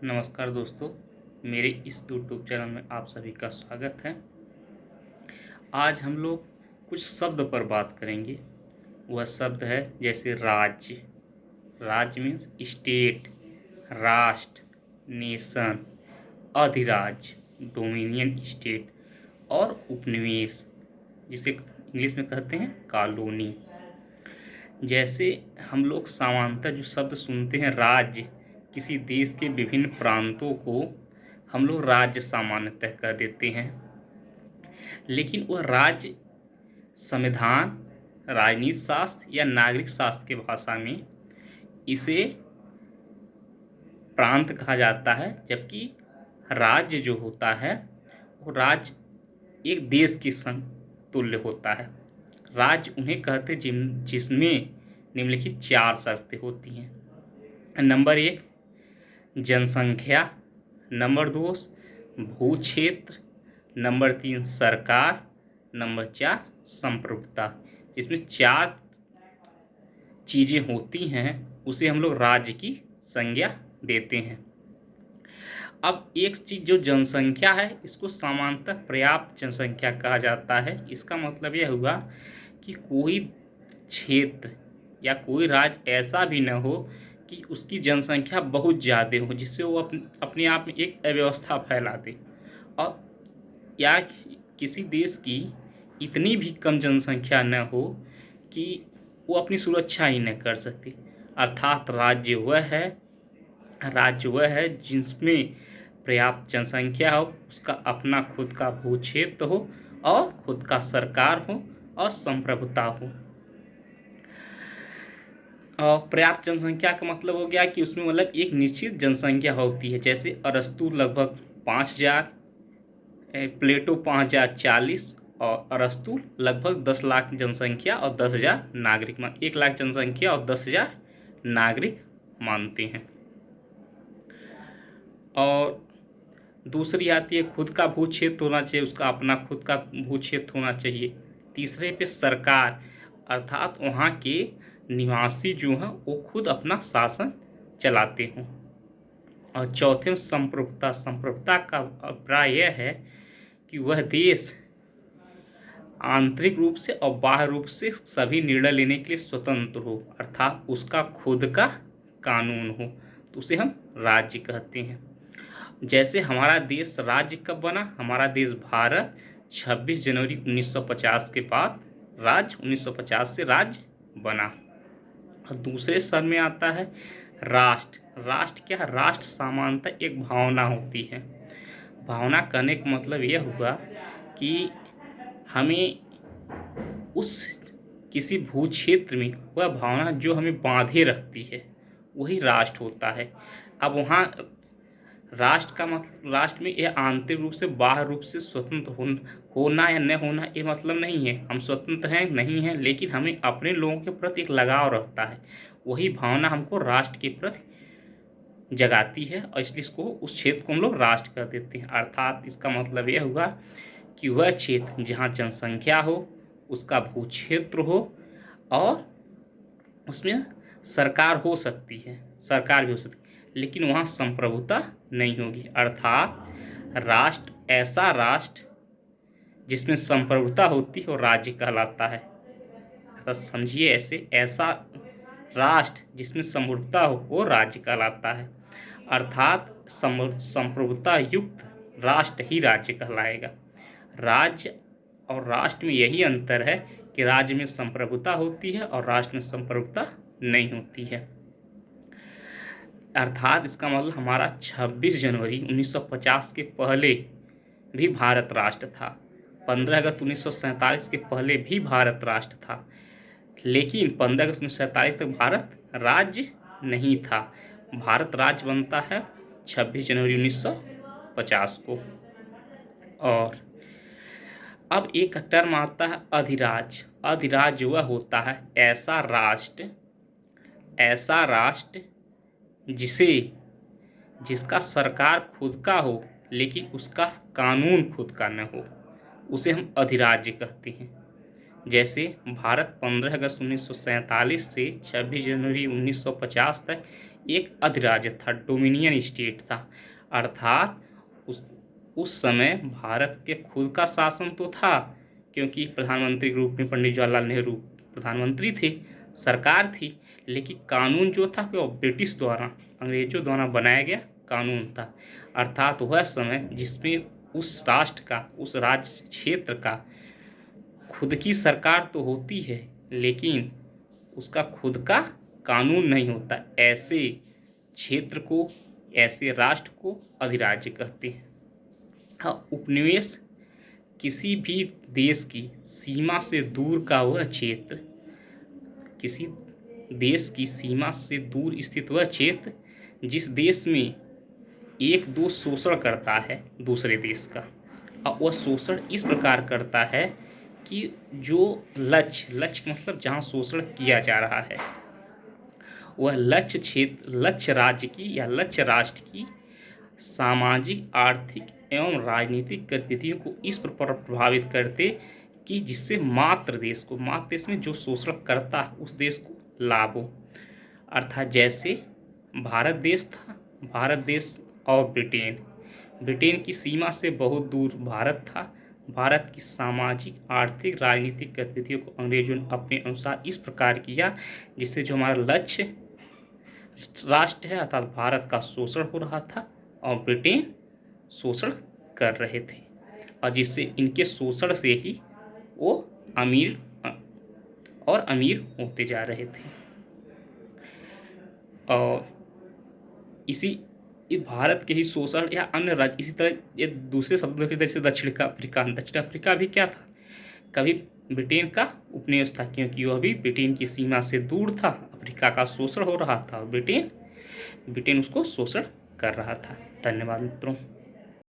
नमस्कार दोस्तों, मेरे इस यूट्यूब चैनल में आप सभी का स्वागत है। आज हम लोग कुछ शब्द पर बात करेंगे। वह शब्द है जैसे राज्य। राज्य मीन्स स्टेट, राष्ट्र, नेशन, अधिराज्य, डोमिनियन स्टेट और उपनिवेश, जिसे इंग्लिश में कहते हैं कॉलोनी। जैसे हम लोग सामान्यतः जो शब्द सुनते हैं राज्य, किसी देश के विभिन्न प्रांतों को हम लोग राज्य सामान्यतः कह देते हैं, लेकिन वह राज्य संविधान, राजनीति शास्त्र या नागरिक शास्त्र की भाषा में इसे प्रांत कहा जाता है। जबकि राज्य जो होता है वो राज्य एक देश के समतुल्य होता है। राज्य उन्हें कहते जिसमें निम्नलिखित 4 शर्तें होती हैं। नंबर 1 जनसंख्या, नंबर 2 भू क्षेत्र, नंबर 3 सरकार, नंबर 4 संप्रभुता। जिसमें 4 चीज़ें होती हैं उसे हम लोग राज्य की संज्ञा देते हैं। अब एक चीज़ जो जनसंख्या है, इसको सामान्यतः पर्याप्त जनसंख्या कहा जाता है। इसका मतलब यह हुआ कि कोई क्षेत्र या कोई राज्य ऐसा भी न हो कि उसकी जनसंख्या बहुत ज़्यादा हो, जिससे वो अपने आप में एक अव्यवस्था फैला दे, और या किसी देश की इतनी भी कम जनसंख्या न हो कि वो अपनी सुरक्षा ही न कर सके। अर्थात राज्य वह है जिसमें पर्याप्त जनसंख्या हो, उसका अपना खुद का भू क्षेत्र हो और खुद का सरकार हो और संप्रभुता हो। और पर्याप्त जनसंख्या का मतलब हो गया कि उसमें मतलब एक निश्चित जनसंख्या होती है। जैसे अरस्तु लगभग 5000, प्लेटो 5040 और अरस्तु लगभग 10 लाख जनसंख्या और 10,000 नागरिक 1 लाख जनसंख्या और 10,000 नागरिक मानते हैं। और दूसरी आती है खुद का भू क्षेत्र होना चाहिए, उसका अपना खुद का भू क्षेत्र होना चाहिए। तीसरे पे सरकार, अर्थात वहाँ के निवासी जो हैं वो खुद अपना शासन चलाते हों। और चौथे में संप्रभुता। संप्रभुता का अभिप्राय यह है कि वह देश आंतरिक रूप से और बाह्य रूप से सभी निर्णय लेने के लिए स्वतंत्र हो, अर्थात उसका खुद का कानून हो, तो उसे हम राज्य कहते हैं। जैसे हमारा देश राज्य कब बना? हमारा देश भारत 26 जनवरी 1950 के बाद 1950 से राज्य बना। और दूसरे स्तर में आता है राष्ट्र। राष्ट्र क्या है? राष्ट्र सामान्यतः एक भावना होती है। भावना कहने का मतलब यह हुआ कि हमें उस किसी भू क्षेत्र में वह भावना जो हमें बांधे रखती है, वही राष्ट्र होता है। अब वहाँ राष्ट्र का मतलब, राष्ट्र में यह आंतरिक रूप से बाह्य रूप से स्वतंत्र होना या न होना ये मतलब नहीं है। हम स्वतंत्र हैं नहीं हैं, लेकिन हमें अपने लोगों के प्रति एक लगाव रहता है। वही भावना हमको राष्ट्र के प्रति जगाती है और इसलिए इसको उस क्षेत्र को हम लोग राष्ट्र कह देते हैं। अर्थात इसका मतलब यह हुआ कि वह क्षेत्र जहाँ जनसंख्या हो, उसका भू क्षेत्र हो और उसमें सरकार हो सकती है, सरकार भी हो सकती है, लेकिन वहाँ संप्रभुता नहीं होगी। अर्थात राष्ट्र, ऐसा राष्ट्र जिसमें संप्रभुता होती है और राज्य कहलाता है। तो समझिए, ऐसा राष्ट्र जिसमें संप्रभुता हो वो राज्य कहलाता है। अर्थात संप्रभुता युक्त राष्ट्र ही राज्य कहलाएगा। राज्य और राष्ट्र में यही अंतर है कि राज्य में संप्रभुता होती है और राष्ट्र में संप्रभुता नहीं होती है। अर्थात इसका मतलब हमारा 26 जनवरी 1950 के पहले भी भारत राष्ट्र था, 15 अगस्त 1947 के पहले भी भारत राष्ट्र था, लेकिन 15 अगस्त 1947 तक भारत राज्य नहीं था। भारत राज्य बनता है 26 जनवरी 1950 को। और अब एक टर्म आता है अधिराज्य। अधिराज्य वह होता है ऐसा राष्ट्र जिसका सरकार खुद का हो लेकिन उसका कानून खुद का न हो, उसे हम अधिराज्य कहते हैं। जैसे भारत 15 अगस्त 1947 से 26 जनवरी 1950 तक एक अधिराज्य था, डोमिनियन स्टेट था। अर्थात उस समय भारत के खुद का शासन तो था, क्योंकि प्रधानमंत्री के रूप में पंडित जवाहरलाल नेहरू प्रधानमंत्री थे, सरकार थी, लेकिन कानून जो था वो ब्रिटिश द्वारा, अंग्रेजों द्वारा बनाया गया कानून था। अर्थात वह समय जिसमें उस राष्ट्र का, उस राज्य क्षेत्र का खुद की सरकार तो होती है, लेकिन उसका खुद का कानून नहीं होता। ऐसे क्षेत्र को, ऐसे राष्ट्र को अधिराज्य कहते हैं। हाँ, उपनिवेश किसी भी देश की सीमा से दूर का वह क्षेत्र, किसी देश की सीमा से दूर स्थित वह क्षेत्र जिस देश में एक दो शोषण करता है दूसरे देश का, और वह शोषण इस प्रकार करता है कि जो लक्ष्य मतलब जहाँ शोषण किया जा रहा है, वह लक्ष्य क्षेत्र, लक्ष्य राज्य की या लक्ष्य राष्ट्र की सामाजिक, आर्थिक एवं राजनीतिक गतिविधियों को इस प्रकार प्रभावित करते कि जिससे मात्र देश में जो शोषण करता है उस देश को लाभ हो। अर्थात जैसे भारत देश था, भारत देश और ब्रिटेन की सीमा से बहुत दूर भारत था। भारत की सामाजिक, आर्थिक, राजनीतिक गतिविधियों को अंग्रेजों ने अपने अनुसार इस प्रकार किया जिससे जो हमारा लक्ष्य राष्ट्र है अर्थात भारत का शोषण हो रहा था और ब्रिटेन शोषण कर रहे थे, और जिससे इनके शोषण से ही वो अमीर और अमीर होते जा रहे थे। और इसी भारत के ही शोषण या अन्य राज्य, इसी तरह ये दूसरे शब्दों की तरह से दक्षिण अफ्रीका भी क्या था, कभी ब्रिटेन का उपनिवेश था, क्योंकि वह भी ब्रिटेन की सीमा से दूर था। अफ्रीका का शोषण हो रहा था और ब्रिटेन उसको शोषण कर रहा था। धन्यवाद मित्रों।